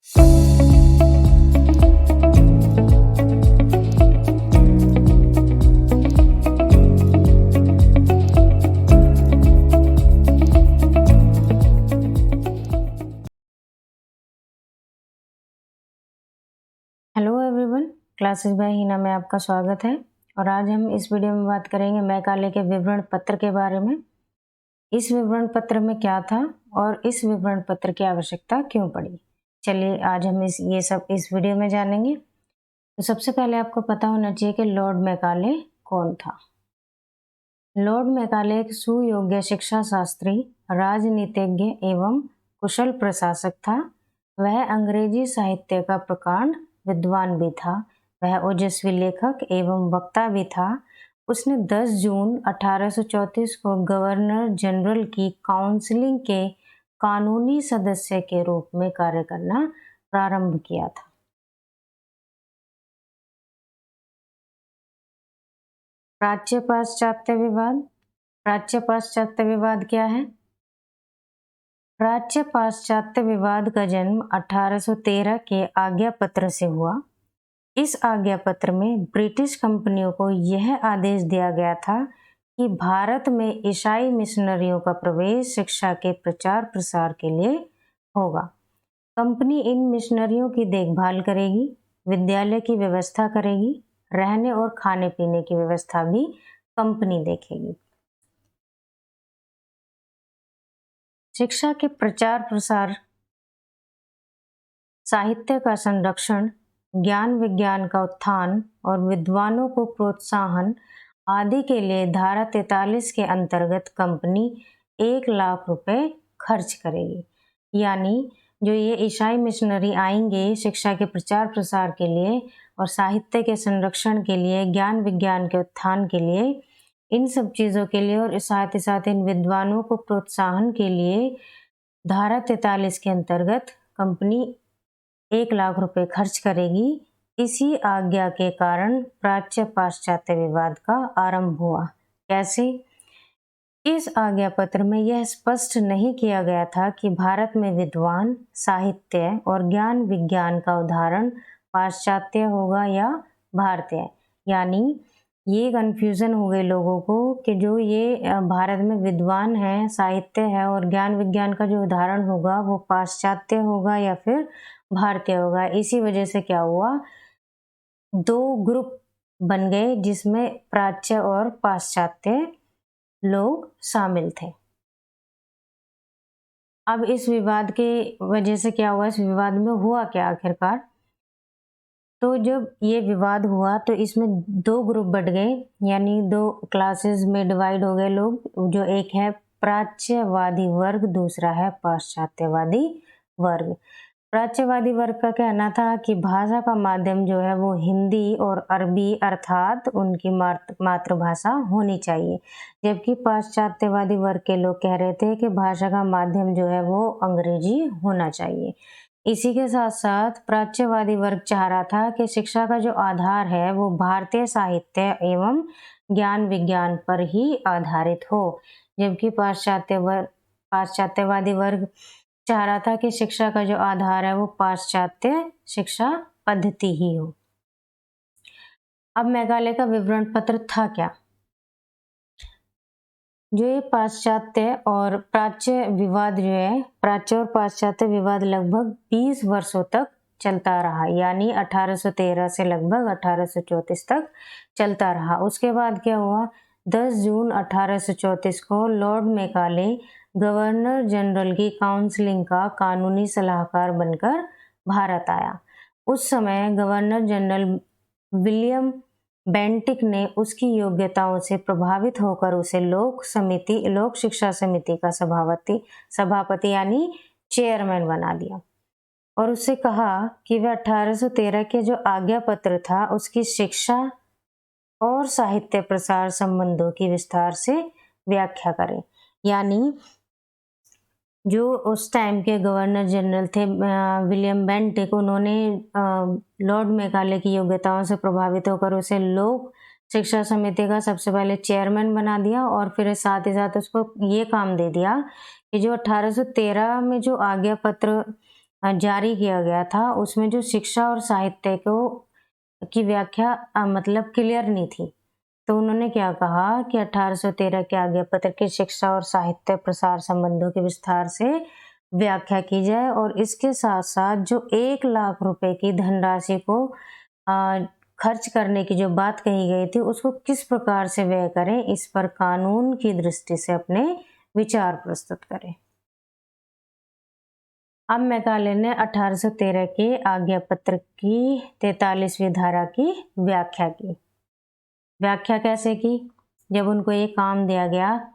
Hello everyone, classes bye Hina में आपका स्वागत है। और आज हम इस वीडियो में बात करेंगे मैकाले के विवरण पत्र के बारे में। इस विवरण पत्र में क्या था और इस विवरण पत्र की आवश्यकता क्यों पड़ी, चलिए आज हम इस वीडियो में जानेंगे। तो सबसे पहले आपको पता होना चाहिए कि लॉर्ड मैकाले कौन था। लॉर्ड मैकाले एक सुयोग्य शिक्षा शास्त्री, राजनीतिज्ञ एवं कुशल प्रशासक था। वह अंग्रेजी साहित्य का प्रकांड विद्वान भी था। वह ओजस्वी लेखक एवं वक्ता भी था। उसने 10 जून 1834 को गवर्नर जनरल की काउंसिलिंग के कानूनी सदस्य के रूप में कार्य करना प्रारंभ किया था। प्राच्य पाश्चात्य विवाद। प्राच्य पाश्चात्य विवाद क्या है? प्राच्य पाश्चात्य विवाद का जन्म 1813 के आज्ञा पत्र से हुआ। इस आज्ञा पत्र में ब्रिटिश कंपनियों को यह आदेश दिया गया था कि भारत में ईसाई मिशनरियों का प्रवेश शिक्षा के प्रचार प्रसार के लिए होगा। कंपनी इन मिशनरियों की देखभाल करेगी, विद्यालय की व्यवस्था करेगी, रहने और खाने पीने की व्यवस्था भी कंपनी देखेगी। शिक्षा के प्रचार प्रसार, साहित्य का संरक्षण, ज्ञान विज्ञान का उत्थान और विद्वानों को प्रोत्साहन आदि के लिए धारा 43 के अंतर्गत कंपनी 1 लाख रुपए खर्च करेगी। यानी जो ये ईसाई मिशनरी आएंगे शिक्षा के प्रचार प्रसार के लिए और साहित्य के संरक्षण के लिए, ज्ञान विज्ञान के उत्थान के लिए, इन सब चीज़ों के लिए और साथ ही साथ इन विद्वानों को प्रोत्साहन के लिए धारा 43 के अंतर्गत कंपनी 1 लाख रुपए खर्च करेगी। इसी आज्ञा के कारण प्राच्य पाश्चात्य विवाद का आरंभ हुआ। कैसे? इस आज्ञा पत्र में यह स्पष्ट नहीं किया गया था कि भारत में विद्वान, साहित्य और ज्ञान विज्ञान का उदाहरण पाश्चात्य होगा या भारतीय। यानी ये कंफ्यूजन हो गई लोगों को कि जो ये भारत में विद्वान है, साहित्य है और ज्ञान विज्ञान का जो उदाहरण होगा वो पाश्चात्य होगा या फिर भारतीय होगा। इसी वजह से क्या हुआ, 2 ग्रुप बन गए जिसमें प्राच्य और पाश्चात्य लोग शामिल थे। अब इस विवाद के वजह से क्या हुआ, इस विवाद में हुआ क्या आखिरकार? तो जब ये विवाद हुआ तो इसमें 2 ग्रुप बढ़ गए, यानी 2 क्लासेस में डिवाइड हो गए लोग। जो एक है प्राच्यवादी वर्ग, दूसरा है पाश्चात्यवादी वर्ग। प्राच्यवादी वर्ग का कहना था कि भाषा का माध्यम जो है वो हिंदी और अरबी अर्थात उनकी मातृभाषा होनी चाहिए, जबकि पाश्चात्यवादी वर्ग के लोग कह रहे थे कि भाषा का माध्यम जो है वो अंग्रेजी होना चाहिए। इसी के साथ साथ प्राच्यवादी वर्ग चाह रहा था कि शिक्षा का जो आधार है वो भारतीय साहित्य एवं ज्ञान विज्ञान पर ही आधारित हो, जबकि पाश्चात्यवादी वर्ग चाह रहा था कि शिक्षा का जो आधार है वो पाश्चात्य शिक्षा पद्धति ही हो। अब मेघालय का विवरण पत्र था क्या? जो ये पाश्चात्य और प्राच्य विवाद जो है, प्राच्य और पाश्चात्य विवाद लगभग 20 वर्षों तक चलता रहा, यानी 1813 से लगभग 1834 तक चलता रहा। उसके बाद क्या हुआ, 10 जून 1834 को लॉर्ड मैकाले गवर्नर जनरल की काउंसिलिंग का कानूनी सलाहकार बनकर भारत आया। उस समय गवर्नर जनरल विलियम बेंटिक ने उसकी योग्यताओं से प्रभावित होकर उसे लोक शिक्षा समिति का सभापति यानी चेयरमैन बना दिया और उससे कहा कि वह 1813 के जो आज्ञा पत्र था उसकी शिक्षा और साहित्य प्रसार संबंधों की विस्तार से व्याख्या करे। यानी जो उस टाइम के गवर्नर जनरल थे विलियम बेंटिक, उन्होंने लॉर्ड मैकाले की योग्यताओं से प्रभावित होकर उसे लोक शिक्षा समिति का सबसे पहले चेयरमैन बना दिया और फिर साथ ही साथ उसको ये काम दे दिया कि जो 1813 में जो आज्ञा पत्र जारी किया गया था, उसमें जो शिक्षा और साहित्य को की व्याख्या मतलब क्लियर नहीं थी। तो उन्होंने क्या कहा कि 1813 के आज्ञा पत्र की शिक्षा और साहित्य प्रसार संबंधों की विस्तार से व्याख्या की जाए और इसके साथ-साथ जो 1 लाख रुपए की धनराशि को खर्च करने की जो बात कही गई थी, उसको किस प्रकार से व्यय करें, इस पर कानून की दृष्टि से अपने विचार प्रस्तुत करें। अब मैकाले ने 1813 के आज्ञा पत्र की 43वीं धारा की व्याख्या की। व्याख्या कैसे की? जब उनको ये काम दिया गया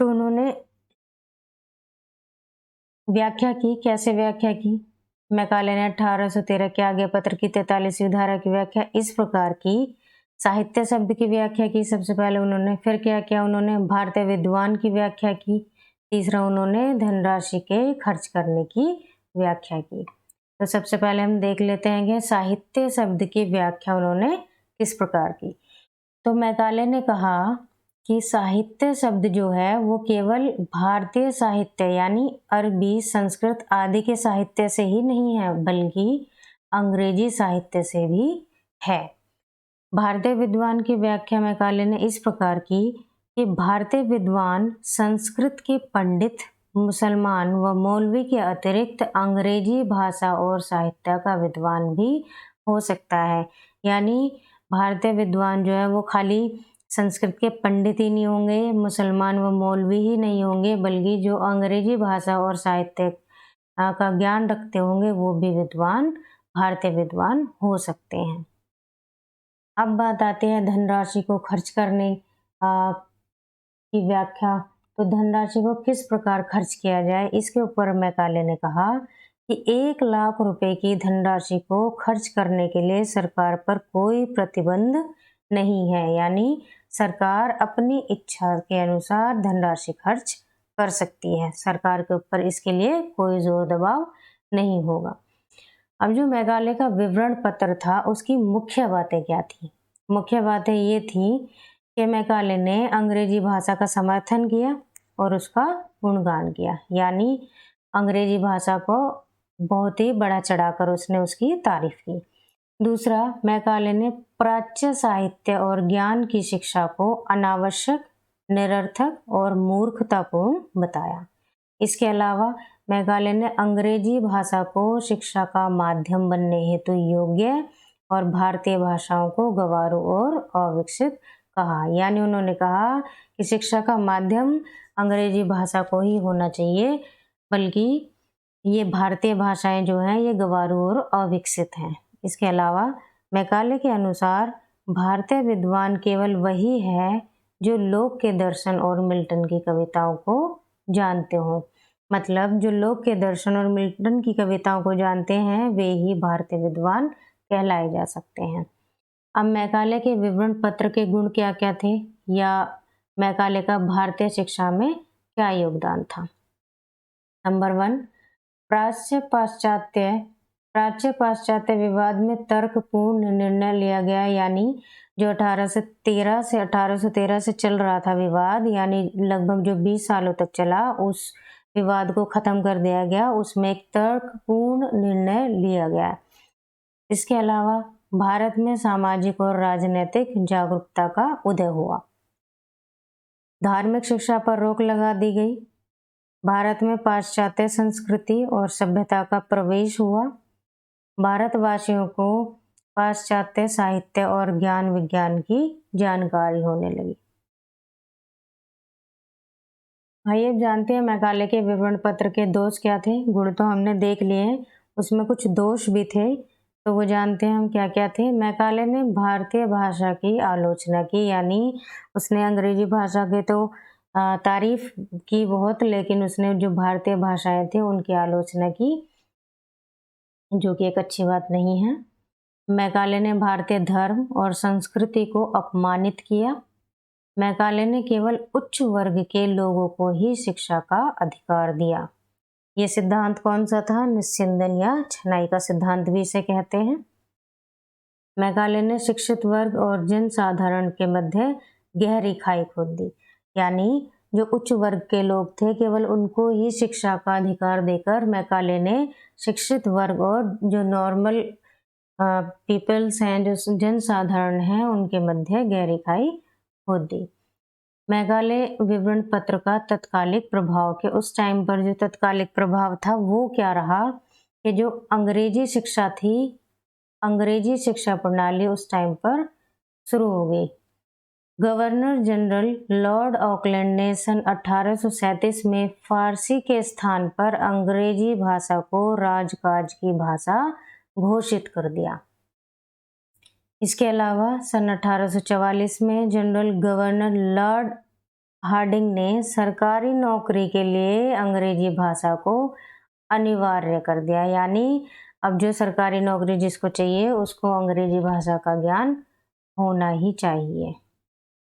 तो उन्होंने व्याख्या की। कैसे व्याख्या की? मैकाले ने 1813 के आज्ञा पत्र की 43वीं धारा की व्याख्या इस प्रकार की। साहित्य शब्द की व्याख्या की सबसे पहले उन्होंने, फिर क्या किया उन्होंने, भारतीय विद्वान की व्याख्या की, तीसरा उन्होंने धनराशि के खर्च करने की व्याख्या की। तो सबसे पहले हम देख लेते हैं कि साहित्य शब्द की व्याख्या उन्होंने किस प्रकार की। तो मैकाले ने कहा कि साहित्य शब्द जो है वो केवल भारतीय साहित्य यानी अरबी, संस्कृत आदि के साहित्य से ही नहीं है, बल्कि अंग्रेजी साहित्य से भी है। भारतीय विद्वान की व्याख्या मैकाले ने इस प्रकार की कि भारतीय विद्वान संस्कृत के पंडित, मुसलमान व मौलवी के अतिरिक्त अंग्रेजी भाषा और साहित्य का विद्वान भी हो सकता है। यानी भारतीय विद्वान जो है वो खाली संस्कृत के पंडित ही नहीं होंगे, मुसलमान व मौलवी ही नहीं होंगे, बल्कि जो अंग्रेजी भाषा और साहित्य का ज्ञान रखते होंगे वो भी विद्वान, भारतीय विद्वान हो सकते हैं। अब बात आती है धनराशि को खर्च करने की व्याख्या। तो धनराशि को किस प्रकार खर्च किया जाए, इसके ऊपर मैकाले ने कहा कि 1 लाख रुपए की धनराशि को खर्च करने के लिए सरकार पर कोई प्रतिबंध नहीं है। यानी सरकार अपनी इच्छा के अनुसार धनराशि खर्च कर सकती है। सरकार के ऊपर इसके लिए कोई जोर दबाव नहीं होगा। अब जो मैकाले का विवरण पत्र था उसकी मुख्य बातें क्या थी? मुख्य बातें ये थी कि मैकाले ने अंग्रेजी भाषा का समर्थन किया और उसका गुणगान किया। यानी अंग्रेजी भाषा को बहुत ही बढ़ा चढ़ाकर उसने उसकी तारीफ की। दूसरा, मैकाले ने प्राच्य साहित्य और ज्ञान की शिक्षा को अनावश्यक, निरर्थक और मूर्खतापूर्ण बताया। इसके अलावा मैकाले ने अंग्रेजी भाषा को शिक्षा का माध्यम बनने हेतु योग्य और भारतीय भाषाओं को गंवारू और अविकसित कहा। यानी उन्होंने कहा कि शिक्षा का माध्यम अंग्रेजी भाषा को ही होना चाहिए, बल्कि ये भारतीय भाषाएं जो हैं ये गंवारू और अविकसित हैं। इसके अलावा मैकाले के अनुसार भारतीय विद्वान केवल वही है जो लोक के दर्शन और मिल्टन की कविताओं को जानते हों। मतलब जो लोक के दर्शन और मिल्टन की कविताओं को जानते हैं वे ही भारतीय विद्वान कहलाए जा सकते हैं। अब मैकाले के विवरण पत्र के गुण क्या क्या थे, या मैकाले का भारतीय शिक्षा में क्या योगदान था? नंबर 1, प्राच्य पाश्चात्य विवाद में तर्कपूर्ण निर्णय लिया गया। यानी जो 1813 से चल रहा था विवाद, यानी लगभग जो 20 सालों तक चला, उस विवाद को खत्म कर दिया गया। उसमें एक तर्कपूर्ण निर्णय लिया गया। इसके अलावा भारत में सामाजिक और राजनीतिक जागरूकता का उदय हुआ। धार्मिक शिक्षा पर रोक लगा दी गई। भारत में पाश्चात्य संस्कृति और सभ्यता का प्रवेश हुआ। भारतवासियों को पाश्चात्य साहित्य और ज्ञान विज्ञान की जानकारी होने लगी। आइए जानते हैं मैकाले के विवरण पत्र के दोष क्या थे। गुण तो हमने देख लिए, उसमें कुछ दोष भी थे, तो वो जानते हैं हम क्या क्या थे। मैकाले ने भारतीय भाषा की आलोचना की। यानी उसने अंग्रेजी भाषा के तो तारीफ की बहुत, लेकिन उसने जो भारतीय भाषाएं थी उनकी आलोचना की, जो कि एक अच्छी बात नहीं है। मैकाले ने भारतीय धर्म और संस्कृति को अपमानित किया। मैकाले ने केवल उच्च वर्ग के लोगों को ही शिक्षा का अधिकार दिया। ये सिद्धांत कौन सा था? निस्यंदन या छनाई का सिद्धांत भी इसे कहते हैं। मैकाले ने शिक्षित वर्ग और जनसाधारण के मध्य गहरी खाई खोद दी। यानी जो उच्च वर्ग के लोग थे केवल उनको ही शिक्षा का अधिकार देकर मैकाले ने शिक्षित वर्ग और जो नॉर्मल पीपल्स हैं, जो जनसाधारण हैं, उनके मध्य गहरी खोद दी। मेघालय विवरण पत्र का तत्कालिक प्रभाव के उस टाइम पर जो तत्कालिक प्रभाव था वो क्या रहा कि जो अंग्रेजी शिक्षा थी, अंग्रेजी शिक्षा प्रणाली उस टाइम पर शुरू हो गई। गवर्नर जनरल लॉर्ड ऑकलैंड ने सन 1837 में फारसी के स्थान पर अंग्रेजी भाषा को राजकाज की भाषा घोषित कर दिया। इसके अलावा सन 1844 में जनरल गवर्नर लॉर्ड हार्डिंग ने सरकारी नौकरी के लिए अंग्रेजी भाषा को अनिवार्य कर दिया, यानी अब जो सरकारी नौकरी जिसको चाहिए उसको अंग्रेजी भाषा का ज्ञान होना ही चाहिए।